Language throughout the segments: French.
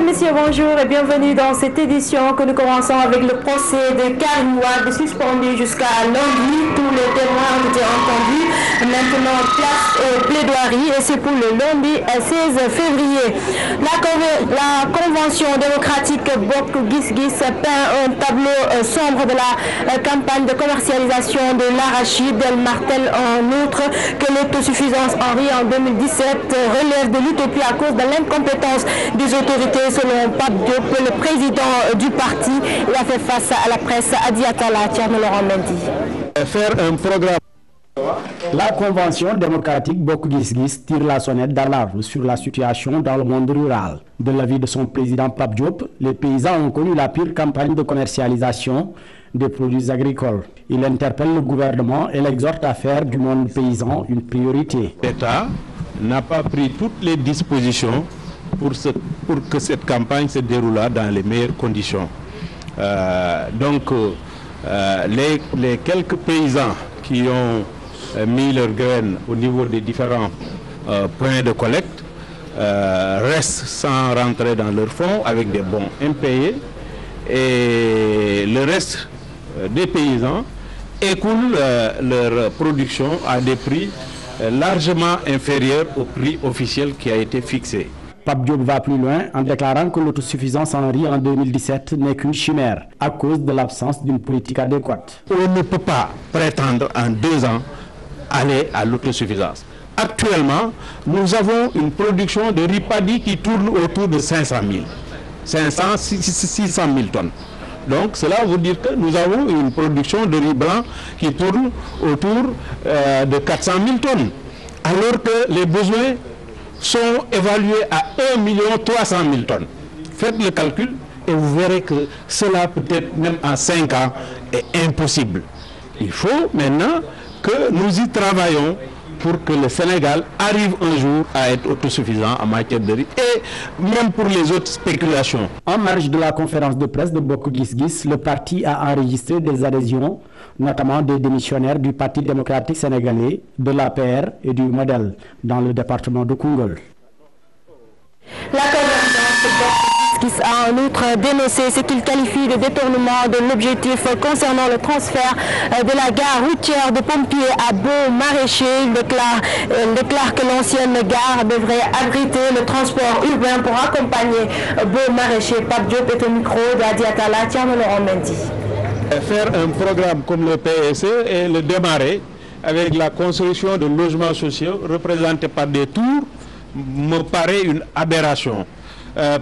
Mesdames, Messieurs, bonjour et bienvenue dans cette édition que nous commençons avec le procès de Karim Wade suspendu jusqu'à lundi. Tous les témoins ont été entendus. Maintenant, place aux plaidoiries et c'est pour le lundi 16 février. La Convention démocratique Bokk Gis Gis peint un tableau sombre de la campagne de commercialisation de l'arachide. Elle martèle en outre que l'autosuffisance en riz en 2017 relève de l'utopie à cause de l'incompétence des autorités. Selon Pape Diop, le président du parti, il a fait face à la presse. Adi Atala, Thierno Laurent Mendy. Faire un programme. La Convention démocratique Bokk Gis Gis tire la sonnette d'alarme sur la situation dans le monde rural. De l'avis de son président Pape Diop, les paysans ont connu la pire campagne de commercialisation des produits agricoles. Il interpelle le gouvernement et l'exhorte à faire du monde paysan une priorité. L'État n'a pas pris toutes les dispositions pour que cette campagne se déroule dans les meilleures conditions. Les quelques paysans qui ont mis leurs graines au niveau des différents points de collecte restent sans rentrer dans leurs fonds avec des bons impayés, et le reste des paysans écoulent leur production à des prix largement inférieurs au prix officiel qui a été fixé. Pape Diop va plus loin en déclarant que l'autosuffisance en riz en 2017 n'est qu'une chimère à cause de l'absence d'une politique adéquate. On ne peut pas prétendre en 2 ans aller à l'autosuffisance. Actuellement, nous avons une production de riz paddy qui tourne autour de 600 000 tonnes. Donc cela veut dire que nous avons une production de riz blanc qui tourne autour de 400 000 tonnes, alors que les besoins sont évalués à 1 300 000 tonnes. Faites le calcul et vous verrez que cela peut-être même en 5 ans est impossible. Il faut maintenant que nous y travaillons pour que le Sénégal arrive un jour à être autosuffisant en matière de riz et même pour les autres spéculations. En marge de la conférence de presse de Bokk Gis Gis, le parti a enregistré des adhésions, notamment des démissionnaires du Parti démocratique sénégalais, de l'APR et du Modèle dans le département de Koungheul. La convention de Bokk Gis Gis a en outre dénoncé ce qu'il qualifie de détournement de l'objectif concernant le transfert de la gare routière de Pompiers à Beau-Maraîcher. Il déclare que l'ancienne gare devrait abriter le transport urbain pour accompagner Beau-Maraîcher. Pape Diop est au micro d'Adi Atala, Thierno Laurent Mendy. Faire un programme comme le PSE et le démarrer avec la construction de logements sociaux représentés par des tours me paraît une aberration.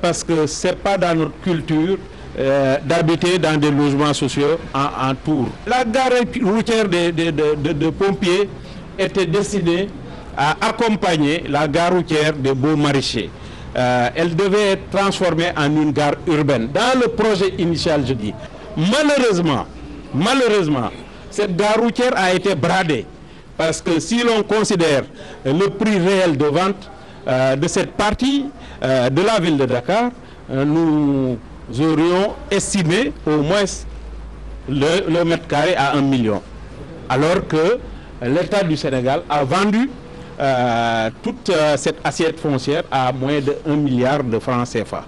Parce que ce n'est pas dans notre culture d'habiter dans des logements sociaux en tour. La gare routière de Pompiers était destinée à accompagner la gare routière de Beau-Maraîcher. Elle devait être transformée en une gare urbaine. Dans le projet initial, je dis, malheureusement, cette gare routière a été bradée. Parce que si l'on considère le prix réel de vente de cette partie de la ville de Dakar, nous aurions estimé au moins le mètre carré à 1 million. Alors que l'État du Sénégal a vendu toute cette assiette foncière à moins de 1 milliard de francs CFA.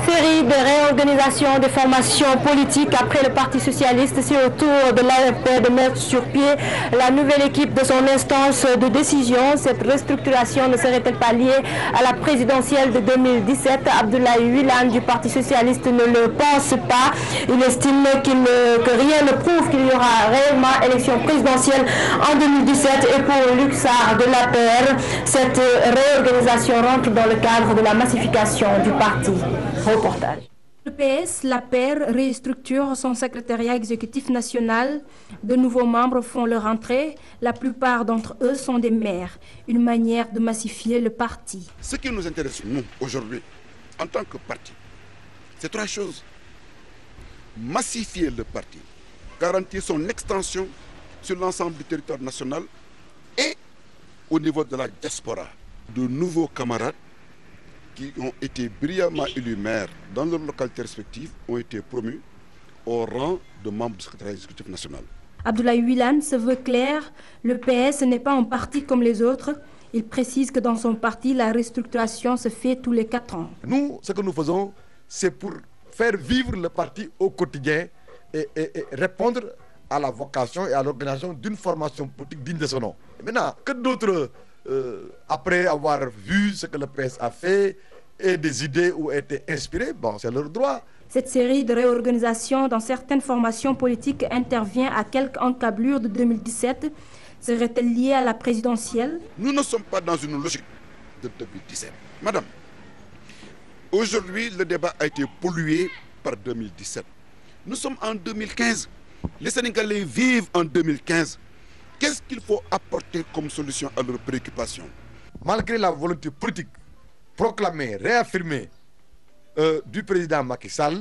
Série de réorganisation des formations politiques après le Parti socialiste, c'est au tour de l'AFP de mettre sur pied la nouvelle équipe de son instance de décision. Cette restructuration ne serait-elle pas liée à la présidentielle de 2017? Abdoulaye Wilane du Parti socialiste ne le pense pas. Il estime que rien ne prouve qu'il y aura réellement élection présidentielle en 2017. Et pour Luc Sarr de l'APR, cette réorganisation rentre dans le cadre de la massification du parti. Reportage. Le PS, l'APR, restructure son secrétariat exécutif national. De nouveaux membres font leur entrée. La plupart d'entre eux sont des maires. Une manière de massifier le parti. Ce qui nous intéresse, nous, aujourd'hui, en tant que parti, c'est 3 choses. Massifier le parti, garantir son extension sur l'ensemble du territoire national et au niveau de la diaspora. De nouveaux camarades qui ont été brillamment élus maires dans leurs localités respectives ont été promus au rang de membres du secrétariat exécutif national. Abdoulaye Wilane se veut clair, le PS n'est pas un parti comme les autres. Il précise que dans son parti, la restructuration se fait tous les 4 ans. Nous, ce que nous faisons, c'est pour faire vivre le parti au quotidien et répondre à la vocation et à l'organisation d'une formation politique digne de son nom. Maintenant, que d'autres, après avoir vu ce que le PS a fait, et des idées ont été inspirées, bon, c'est leur droit. Cette série de réorganisation dans certaines formations politiques intervient à quelques encablures de 2017. Serait-elle liée à la présidentielle? Nous ne sommes pas dans une logique de 2017. Madame, aujourd'hui, le débat a été pollué par 2017. Nous sommes en 2015. Les Sénégalais vivent en 2015. Qu'est-ce qu'il faut apporter comme solution à leurs préoccupations? Malgré la volonté politique proclamée, réaffirmée du président Macky Sall,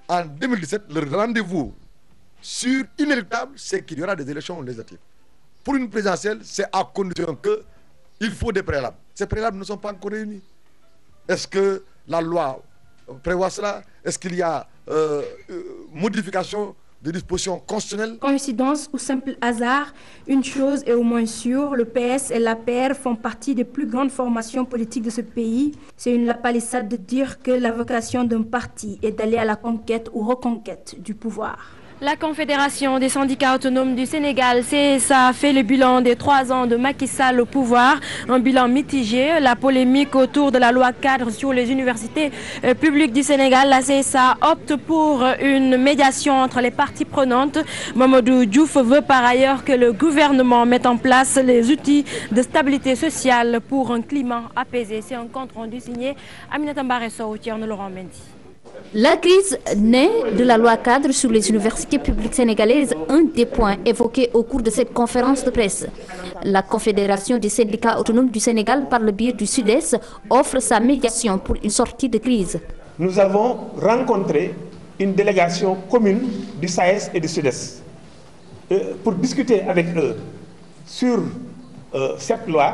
en 2017, le rendez-vous sûr inéluctable, c'est qu'il y aura des élections législatives. Pour une présidentielle, c'est à condition qu'il faut des préalables. Ces préalables ne sont pas encore réunis. Est-ce que la loi prévoit cela? Est-ce qu'il y a modification des dispositions constitutionnelles? Coïncidence ou simple hasard, une chose est au moins sûre, le PS et l'APR font partie des plus grandes formations politiques de ce pays. C'est une lapalissade de dire que la vocation d'un parti est d'aller à la conquête ou reconquête du pouvoir. La Confédération des syndicats autonomes du Sénégal, CSA, fait le bilan des 3 ans de Macky Sall au pouvoir. Un bilan mitigé. La polémique autour de la loi cadre sur les universités publiques du Sénégal, la CSA opte pour une médiation entre les parties prenantes. Mamadou Diouf veut par ailleurs que le gouvernement mette en place les outils de stabilité sociale pour un climat apaisé. C'est un compte rendu signé Aminata Mbaré Sow, Thierno Laurent Mendy. La crise née de la loi cadre sur les universités publiques sénégalaises, un des points évoqués au cours de cette conférence de presse. La Confédération des syndicats autonomes du Sénégal, par le biais du Sud-Est, offre sa médiation pour une sortie de crise. Nous avons rencontré une délégation commune du SAES et du Sud-Est pour discuter avec eux sur cette loi,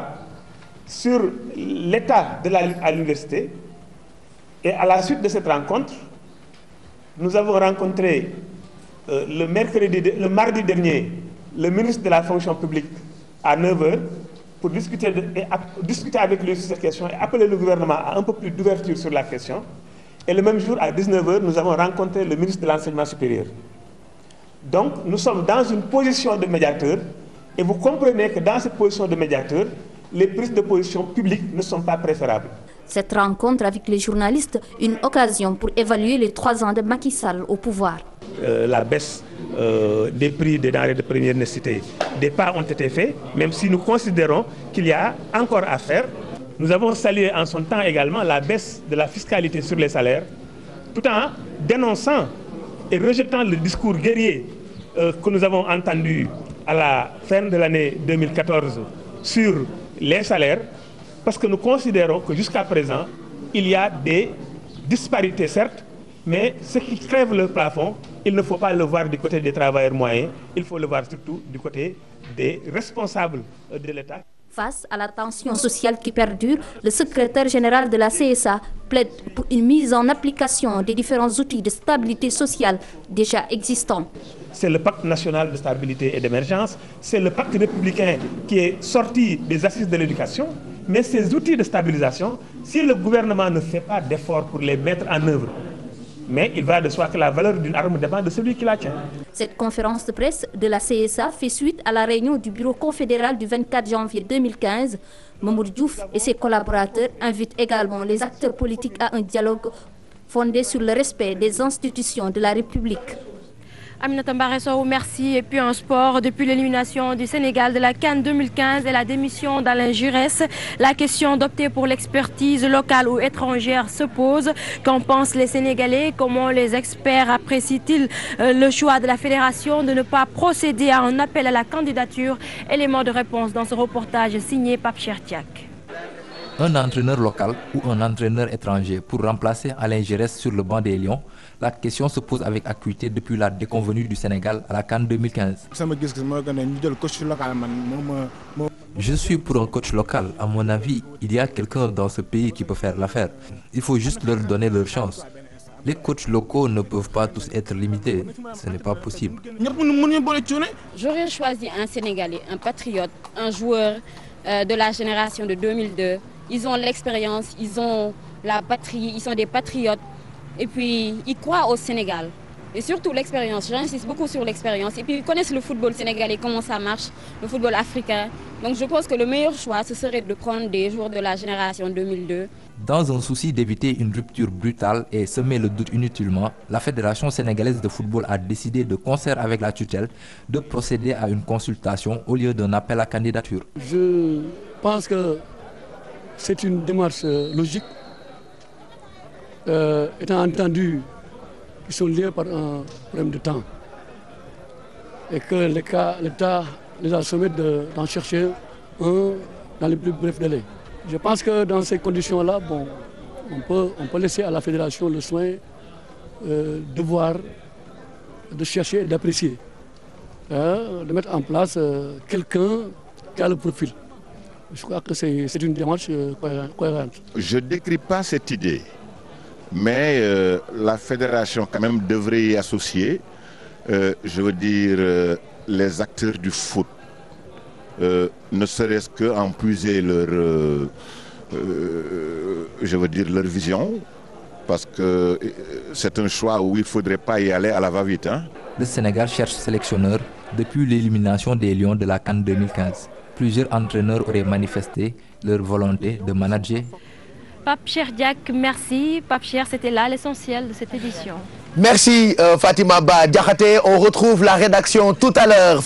sur l'état de la lutte à l'université. Et à la suite de cette rencontre, nous avons rencontré le mardi dernier le ministre de la fonction publique à 9h pour discuter avec lui sur cette question et appeler le gouvernement à un peu plus d'ouverture sur la question. Et le même jour, à 19h, nous avons rencontré le ministre de l'Enseignement supérieur. Donc, nous sommes dans une position de médiateur et vous comprenez que dans cette position de médiateur, les prises de position publiques ne sont pas préférables. Cette rencontre avec les journalistes, une occasion pour évaluer les 3 ans de Macky Sall au pouvoir. La baisse des prix des denrées de première nécessité, des pas ont été faits, même si nous considérons qu'il y a encore à faire. Nous avons salué en son temps également la baisse de la fiscalité sur les salaires, tout en dénonçant et rejetant le discours guerrier que nous avons entendu à la fin de l'année 2014 sur les salaires, parce que nous considérons que jusqu'à présent, il y a des disparités certes, mais ce qui crève le plafond, il ne faut pas le voir du côté des travailleurs moyens, il faut le voir surtout du côté des responsables de l'État. Face à la tension sociale qui perdure, le secrétaire général de la CSA plaide pour une mise en application des différents outils de stabilité sociale déjà existants. C'est le pacte national de stabilité et d'émergence, c'est le pacte républicain qui est sorti des assises de l'éducation, mais ces outils de stabilisation, si le gouvernement ne fait pas d'efforts pour les mettre en œuvre, mais il va de soi que la valeur d'une arme dépend de celui qui la tient. Cette conférence de presse de la CSA fait suite à la réunion du bureau confédéral du 24 janvier 2015. Mamadou Diouf et ses collaborateurs invitent également les acteurs politiques à un dialogue fondé sur le respect des institutions de la République. Aminata Mbaré Sow, merci. Et puis en sport, depuis l'élimination du Sénégal de la CAN 2015 et la démission d'Alain Giresse, la question d'opter pour l'expertise locale ou étrangère se pose. Qu'en pensent les Sénégalais? Comment les experts apprécient-ils le choix de la fédération de ne pas procéder à un appel à la candidature? Élément de réponse dans ce reportage signé Pape Chertiak. Un entraîneur local ou un entraîneur étranger pour remplacer Alain Giresse sur le banc des Lions? La question se pose avec acuité depuis la déconvenue du Sénégal à la CAN 2015. Je suis pour un coach local. À mon avis, il y a quelqu'un dans ce pays qui peut faire l'affaire. Il faut juste leur donner leur chance. Les coachs locaux ne peuvent pas tous être limités. Ce n'est pas possible. J'aurais choisi un Sénégalais, un patriote, un joueur de la génération de 2002. Ils ont l'expérience, ils ont la patrie, ils sont des patriotes. Et puis, ils croient au Sénégal. Et surtout l'expérience, j'insiste beaucoup sur l'expérience. Et puis ils connaissent le football sénégalais, comment ça marche, le football africain. Donc je pense que le meilleur choix, ce serait de prendre des joueurs de la génération 2002. Dans un souci d'éviter une rupture brutale et semer le doute inutilement, la Fédération sénégalaise de football a décidé, de concert avec la tutelle, de procéder à une consultation au lieu d'un appel à candidature. Je pense que c'est une démarche logique, étant entendu qui sont liés par un problème de temps et que l'État les a sommés d'en chercher un dans les plus brefs délais. Je pense que dans ces conditions-là, bon, on peut laisser à la Fédération le soin de voir, de chercher et d'apprécier, de mettre en place quelqu'un qui a le profil. Je crois que c'est une démarche cohérente. Je ne décris pas cette idée. Mais la fédération quand même devrait y associer, je veux dire, les acteurs du foot, ne serait-ce qu'en puiser leur, je veux dire, leur vision, parce que c'est un choix où il ne faudrait pas y aller à la va-vite. Hein. Le Sénégal cherche sélectionneur depuis l'élimination des Lions de la CAN 2015. Plusieurs entraîneurs auraient manifesté leur volonté de manager. Pape Cheikh Diack, merci. Pape Cheikh, c'était là l'essentiel de cette édition. Merci Fatima Ba Diakhaté. On retrouve la rédaction tout à l'heure.